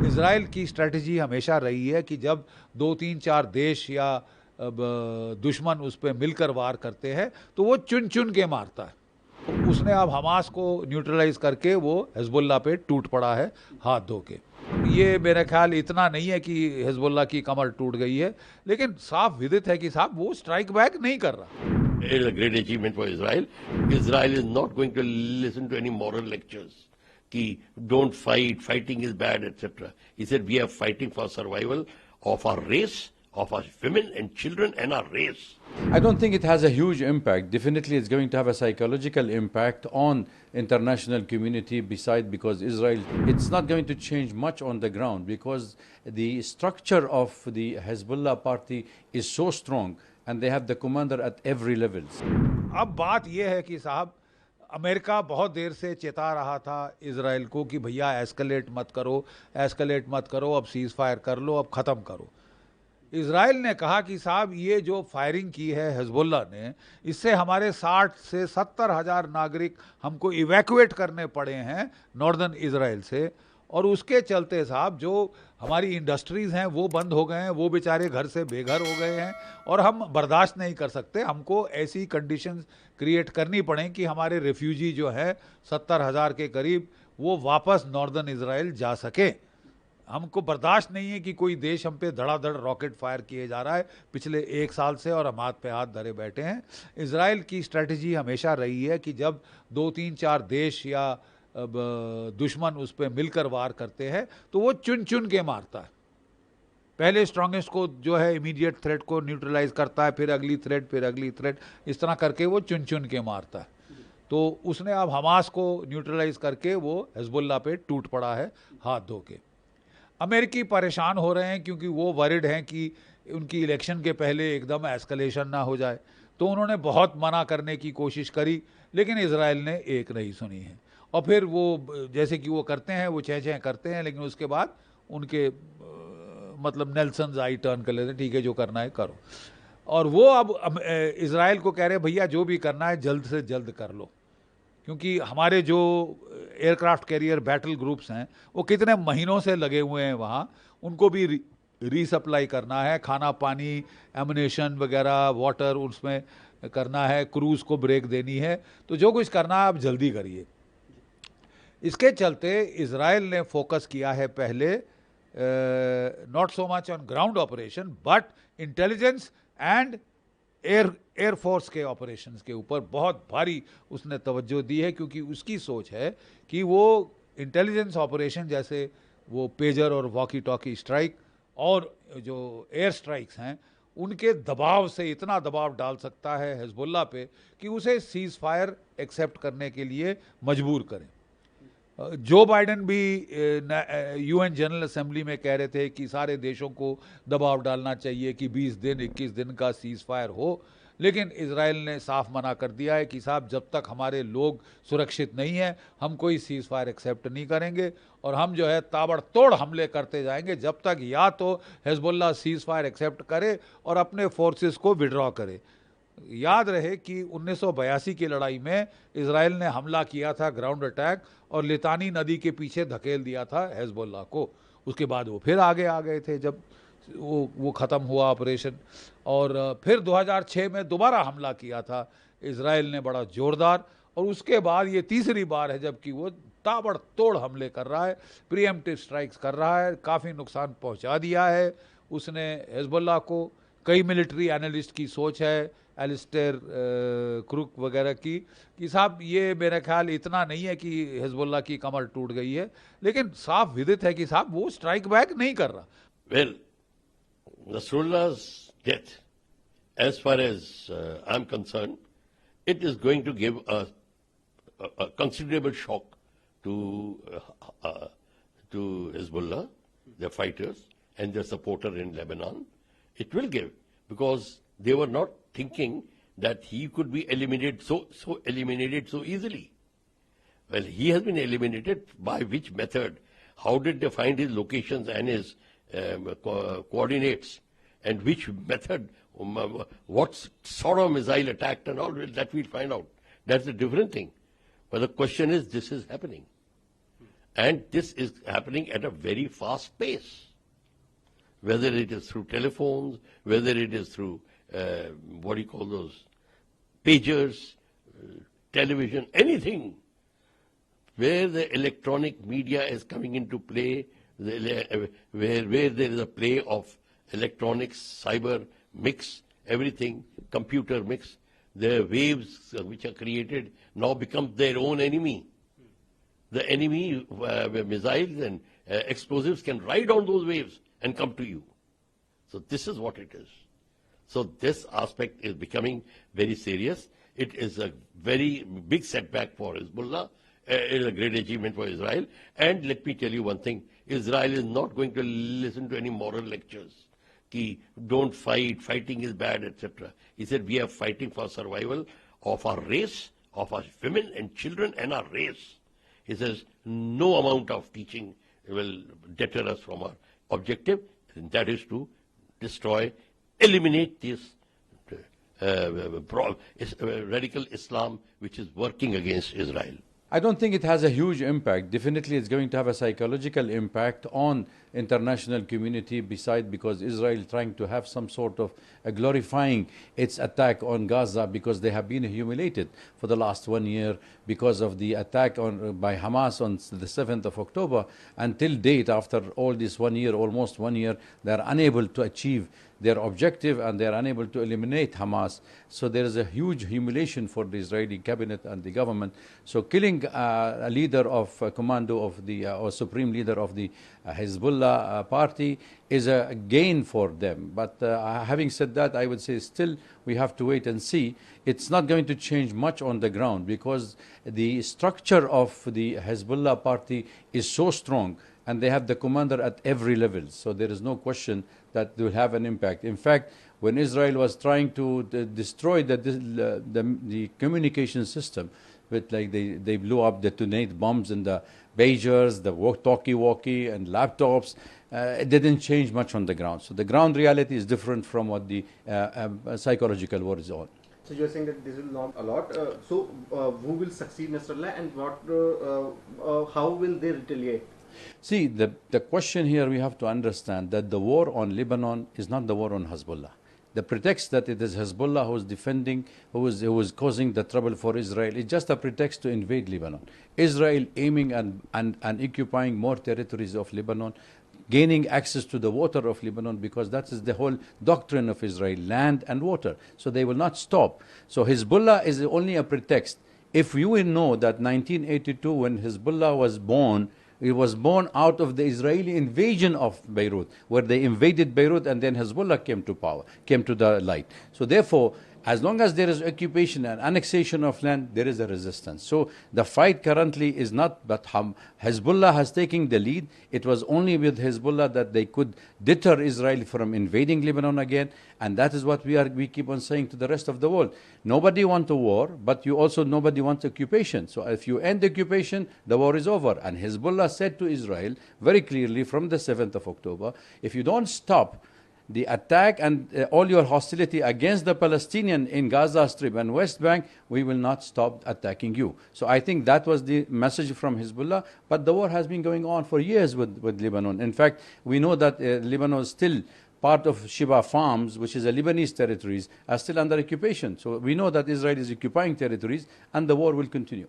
Israel की strategy हमेशा रही है कि जब 2-3-4 देश या दुश्मन उस पर मिलकर वार करते हैं तो वो चुन चुन के मारता है। तो उसने अब हमास को न्यूट्रलाइज करके वो हिजबुल्लाह पे टूट पड़ा है हाथ धो के। ये मेरा ख्याल इतना नहीं है कि हिजबुल्लाह की कमर टूट गई है, लेकिन साफ विदित है कि साहब वो स्ट्राइक बैक नहीं कर रहा। It is a great achievement for Israel. Israel is not going to listen to any moral lectures. Ki don't fight, fighting is bad, etc. He said we are fighting for survival of our race, of our women and children and our race. I don't think it has a huge impact. Definitely it's going to have a psychological impact on international community because Israel, it's not going to change much on the ground because the structure of the Hezbollah party is so strong and they have the commander at every levels. अब बात यह है कि साहब America बहुत देर से चेता रहा था इजराइल को कि भैया एस्केलेट मत करो, अब सीज फायर कर लो, अब ख़त्म करो। इजराइल ने कहा कि साहब ये जो फायरिंग की है हिजबुल्लाह ने, इससे हमारे 60 से 70 हज़ार नागरिक हमको इवैक्यूएट करने पड़े हैं नॉर्दर्न इजराइल से, और उसके चलते साहब जो हमारी इंडस्ट्रीज़ हैं वो बंद हो गए हैं, वो बेचारे घर से बेघर हो गए हैं, और हम बर्दाश्त नहीं कर सकते। हमको ऐसी कंडीशंस क्रिएट करनी पड़े कि हमारे रेफ्यूजी जो है 70 हज़ार के करीब वो वापस नॉर्दर्न इजराइल जा सके। हमको बर्दाश्त नहीं है कि कोई देश हम पे धड़ाधड़ रॉकेट फायर किए जा रहा है पिछले 1 साल से, और हम हाथ पे हाथ धरे बैठे हैं। इजराइल की स्ट्रेटजी हमेशा रही है कि जब 2-3-4 देश या दुश्मन उस पर मिलकर वार करते हैं तो वो चुन चुन के मारता है। पहले स्ट्रॉन्गेस्ट को जो है इमीडिएट थ्रेट को न्यूट्रलाइज करता है, फिर अगली थ्रेट, इस तरह करके वो चुन चुन के मारता है। तो उसने अब हमास को न्यूट्रलाइज करके वो हिजबुल्लाह पे टूट पड़ा है हाथ धो के। अमेरिकी परेशान हो रहे हैं क्योंकि वो वरिड हैं कि उनकी इलेक्शन के पहले एकदम एस्केलेशन ना हो जाए, तो उन्होंने बहुत मना करने की कोशिश करी, लेकिन इजराइल ने एक नहीं सुनी है। और फिर वो जैसे कि वो करते हैं, वो चह करते हैं, लेकिन उसके बाद उनके मतलब नेल्सन आई टर्न कर लेते हैं, ठीक है जो करना है करो। और वो अब इजराइल को कह रहे भैया जो भी करना है जल्द से जल्द कर लो, क्योंकि हमारे जो एयरक्राफ्ट कैरियर बैटल ग्रुप्स हैं वो कितने महीनों से लगे हुए हैं वहाँ, उनको भी रीसप्लाई करना है, खाना पानी एमुनेशन वगैरह वाटर उसमें करना है, क्रूज़ को ब्रेक देनी है, तो जो कुछ करना है आप जल्दी करिए। इसके चलते इजराइल ने फोकस किया है पहले not so much on ground operation but intelligence and air force के ऑपरेशंस के ऊपर बहुत भारी उसने तवज्जो दी है, क्योंकि उसकी सोच है कि वो इंटेलिजेंस ऑपरेशन जैसे वो पेजर और वॉकी टॉकी स्ट्राइक और जो एयर स्ट्राइक्स हैं उनके दबाव से इतना दबाव डाल सकता है हिजबुल्लाह पे कि उसे सीज फायर एक्सेप्ट करने के लिए मजबूर करें। जो बाइडेन भी यूएन जनरल असेंबली में कह रहे थे कि सारे देशों को दबाव डालना चाहिए कि 20 दिन 21 दिन का सीज फायर हो, लेकिन इजराइल ने साफ मना कर दिया है कि साहब जब तक हमारे लोग सुरक्षित नहीं हैं हम कोई सीज फायर एक्सेप्ट नहीं करेंगे, और हम जो है ताबड़तोड़ हमले करते जाएंगे जब तक या तो हिजबुल्लाह सीज फायर एक्सेप्ट करे और अपने फोर्सेस को विड्रॉ करे। याद रहे कि 1982 की लड़ाई में इजराइल ने हमला किया था ग्राउंड अटैक और लितानी नदी के पीछे धकेल दिया था हिजबुल्लाह को। उसके बाद वो फिर आगे आ गए थे जब वो ख़त्म हुआ ऑपरेशन, और फिर 2006 में दोबारा हमला किया था इजराइल ने बड़ा ज़ोरदार, और उसके बाद ये तीसरी बार है जबकि वो ताबड़तोड़ हमले कर रहा है, प्रीएम्प्टिव स्ट्राइक्स कर रहा है, काफ़ी नुकसान पहुंचा दिया है उसने हिजबुल्लाह को। कई मिलिट्री एनालिस्ट की सोच है, एलिस्टेयर क्रुक वगैरह की, कि साहब ये मेरा ख्याल इतना नहीं है कि हिजबुल्लाह की कमर टूट गई है, लेकिन साफ विदित है कि साहब वो स्ट्राइक बैक नहीं कर रहा। Well, Nasrullah's death, as far as I'm concerned, it is going to give a considerable shock to Hezbollah, their fighters, and their supporter in Lebanon. It will give, because they were not thinking that he could be eliminated so easily. Well, he has been eliminated. By which method? How did they find his locations and his coordinates? And which method? What sort of missile attacked and all that we'll find out. That's a different thing. But the question is, this is happening. And this is happening at a very fast pace. Whether it is through telephones, whether it is through, what do you call those, pagers, television, anything. Where the electronic media is coming into play, where there is a play of electronics, cyber mix, everything, computer mix, the waves which are created now become their own enemy. The enemy missiles and explosives can ride on those waves and come to you. So this is what it is. So this aspect is becoming very serious. It is a very big setback for Hezbollah. It is a great achievement for Israel. And let me tell you one thing, Israel is not going to listen to any moral lectures. Ki, don't fight, fighting is bad, etc. He said, we are fighting for survival of our race, of our women and children and our race. He says, no amount of teaching will deter us from our objective, and that is to destroy, eliminate this radical Islam which is working against Israel. I don't think it has a huge impact. Definitely it's going to have a psychological impact on international community because Israel trying to have some sort of glorifying its attack on Gaza because they have been humiliated for the last 1 year because of the attack by Hamas on the 7th of October. Until date, after all this 1 year, almost 1 year, they are unable to achieve their objective and they are unable to eliminate Hamas. So there is a huge humiliation for the Israeli cabinet and the government. So killing a leader of commando of the or supreme leader of the Hezbollah party is a gain for them. But having said that, I would say still we have to wait and see. It's not going to change much on the ground because the structure of the Hezbollah party is so strong and they have the commander at every level. So there is no question that they will have an impact. In fact, when Israel was trying to destroy the communication system, with like they blew up, detonate bombs in the pagers, the talkie-walkie and laptops, it didn't change much on the ground. So the ground reality is different from what the psychological war is on. So you're saying that this will not a lot. So who will succeed Nasrallah and what? How will they retaliate? See, the question here we have to understand that the war on Lebanon is not the war on Hezbollah. The pretext that it is Hezbollah who is defending, who is causing the trouble for Israel is just a pretext to invade Lebanon. Israel aiming and occupying more territories of Lebanon, gaining access to the water of Lebanon because that is the whole doctrine of Israel, land and water. So they will not stop. So Hezbollah is only a pretext. If you will know that 1982 when Hezbollah was born, it was born out of the Israeli invasion of Beirut, where they invaded Beirut and then Hezbollah came to power, came to the light. So therefore, as long as there is occupation and annexation of land, there is a resistance. So the fight currently is not, but Hezbollah has taken the lead. It was only with Hezbollah that they could deter Israel from invading Lebanon again. And that is what we keep on saying to the rest of the world. Nobody wants a war, but nobody wants occupation. So if you end occupation, the war is over. And Hezbollah said to Israel very clearly from the 7th of October, if you don't stop the attack and all your hostility against the Palestinian in Gaza Strip and West Bank, we will not stop attacking you. So I think that was the message from Hezbollah, but the war has been going on for years with Lebanon. In fact, we know that Lebanon is still part of Sheba Farms, which is a Lebanese territories, are still under occupation. So we know that Israel is occupying territories and the war will continue.